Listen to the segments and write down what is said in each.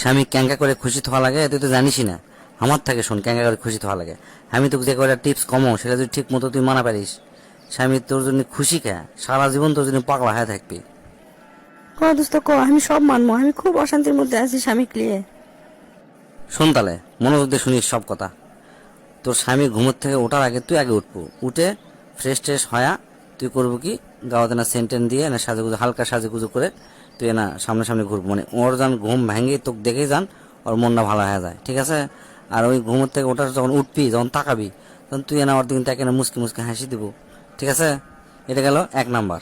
স্বামী ক্যাঙ্কা করে খুশি হওয়া লাগে তুই তো জানিসই না। আমার থেকে শোন ক্যাঙ্কা করে খুশি হওয়া লাগে। আমি তোকে যে কয়টা টিপস কমো সেটা যদি ঠিক মতো তুই মানা পারিস, স্বামী তোর জন্য খুশি খা সারা জীবন তোর জন্য পাগলা হয়ে থাকবি। ক দোস্ত ক, আমি সব মানবো। আমি খুব অশান্তির মধ্যে আছি স্বামী ক্লিয়ে। শোন তাহলে মনোযোগ দিয়ে শুনিস সব কথা। তোর স্বামী ঘুমোর থেকে ওঠার আগে তুই আগে উঠবো, উঠে ফ্রেশ ট্রেশ হয়া তুই করবো কি, গাওয়াতে না সেন্টেন দিয়ে না সাজুগুজু হালকা সাজুগুজু করে তুই না সামনে ঘুরবো, মানে ওর যান ঘুম ভেঙে তোকে দেখেই যান ওর মনটা ভালো হয়ে যায়, ঠিক আছে। আর ওই ঘুমোর থেকে ওঠার যখন উঠবি, যখন তাকাবি, তখন তুই না ওর দিন তাকে না মুসকি মুসকি হাসি দিব, ঠিক আছে। এটা গেল 1 নাম্বার।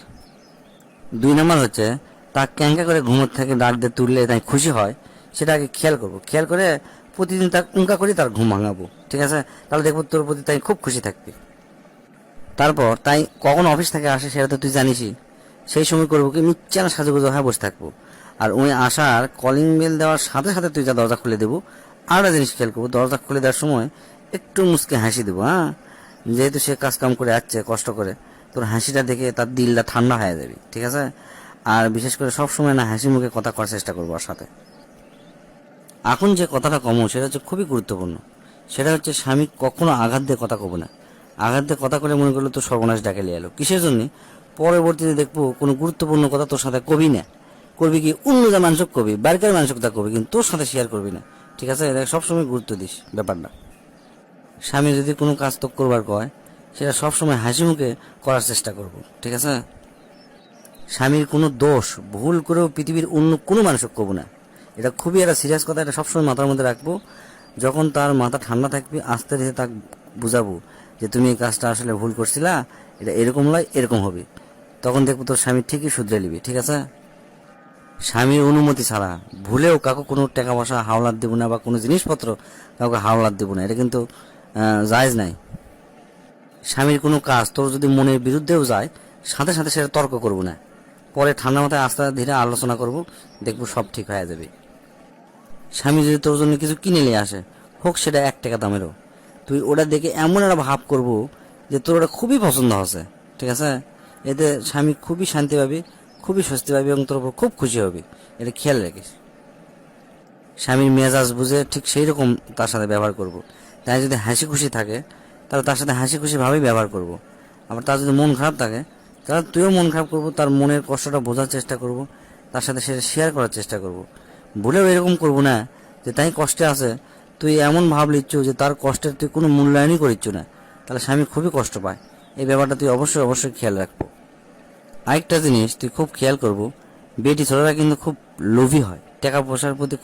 2 নাম্বার হচ্ছে তার ক্যাঙ্কা করে ঘুমোর থেকে ডাক দিয়ে তুললে তাই খুশি হয়, সেটা আগে খেয়াল করবো। খেয়াল করে প্রতিদিন তার উঙ্কা করে তার ঘুম ভাঙাবো, ঠিক আছে। তাহলে দেখবো তোর প্রতি তাই খুব খুশি থাকবি। তারপর তাই কখন অফিস থেকে আসে সেটা তো তুই জানিসই। সেই সময় করবো কি, মিচ্ছানা সাজুগুজু হয়ে বসে থাকবো। আর ওই আসার কলিং বেল দেওয়ার সাথে সাথে তুই যা দরজা খুলে দেবো। আর একটা জিনিস খেয়াল করবো, দরজা খুলে দেওয়ার সময় একটু মুসকে হাসি দেবো, হ্যাঁ। যেহেতু সে কাজ কাম করে আসছে কষ্ট করে, তোর হাসিটা দেখে তার দিলটা ঠান্ডা হয়ে যাবে, ঠিক আছে। আর বিশেষ করে সবসময় না হাসি মুখে কথা করার চেষ্টা করবো ওর সাথে। এখন যে কথাটা কমো সেটা হচ্ছে খুবই গুরুত্বপূর্ণ। সেটা হচ্ছে স্বামী কখনো আঘাত দিয়ে কথা কব না। আঘাত দিয়ে কথা করে মনে করলো তো সর্বনাশ ডাকে লিয়ে এলো, কিসের জন্য? পরবর্তীতে দেখবো কোনো গুরুত্বপূর্ণ কথা তোর সাথে কবি না। করবি কি, অন্য যা মানুষক কবি, বাড়ির মানুষক তা কবি, কিন্তু তোর সাথে শেয়ার করবি না, ঠিক আছে। এটা সবসময় গুরুত্ব দিস ব্যাপারটা। স্বামী যদি কোনো কাজ তো করবার কয়, সেটা সবসময় হাসি মুখে করার চেষ্টা করব, ঠিক আছে। স্বামীর কোনো দোষ ভুল করেও পৃথিবীর অন্য কোনো মানুষকে কব না। এটা খুবই একটা সিরিয়াস কথা, এটা সবসময় মাথার মধ্যে রাখবো। যখন তার মাথা ঠান্ডা থাকবে, আস্তে ধীরে তাকে বুঝাবো যে তুমি এই কাজটা আসলে ভুল করছিলা, এটা এরকম নয় এরকম হবে। তখন দেখবো তোর স্বামী ঠিকই শুধরে নিবি, ঠিক আছে। স্বামীর অনুমতি ছাড়া ভুলেও কাউকে কোনো টাকা পয়সা হাওলাত দেবো না, বা কোনো জিনিসপত্র কাউকে হাওলাত দেবো না, এটা কিন্তু জায়েজ নাই। স্বামীর কোনো কাজ তোর যদি মনের বিরুদ্ধেও যায়, সাথে সাথে সেটা তর্ক করবো না, পরে ঠান্ডা মাথায় আস্তে ধীরে আলোচনা করব, দেখবো সব ঠিক হয়ে যাবে। স্বামী যদি তোর জন্য কিছু কিনে নিয়ে আসে, হোক সেটা 1 টাকা দামেরও, তুই ওটা দেখে এমন একটা ভাব করবো যে তোর ওটা খুবই পছন্দ হচ্ছে, ঠিক আছে। এতে স্বামী খুবই শান্তি পাবে, খুবই স্বস্তি পাবে এবং তোর উপর খুব খুশি হবে। এটা খেয়াল রাখিস। স্বামীর মেজাজ বুঝে ঠিক সেই রকম তার সাথে ব্যবহার করব। তাই যদি হাসি খুশি থাকে তাহলে তার সাথে হাসি খুশি ভাবেই ব্যবহার করব। আবার তার যদি মন খারাপ থাকে তাহলে তুইও মন খারাপ করবো, তার মনের কষ্টটা বোঝার চেষ্টা করব, তার সাথে সেটা শেয়ার করার চেষ্টা করব। ভুলেও এরকম করব না যে তাই কষ্টে আছে তুই এমন ভাব লিচ্ছ যে তার কষ্টের তুই কোনো মূল্যায়নই করিচ্ছ না, তাহলে স্বামী খুবই কষ্ট পায়। এই ব্যাপারটা তুই অবশ্যই খেয়াল রাখবো। আরেকটা জিনিস তুই খুব খেয়াল করবো, বেটি ছেলেরা কিন্তু খুব লোভী হয়, টাকা পয়সার প্রতি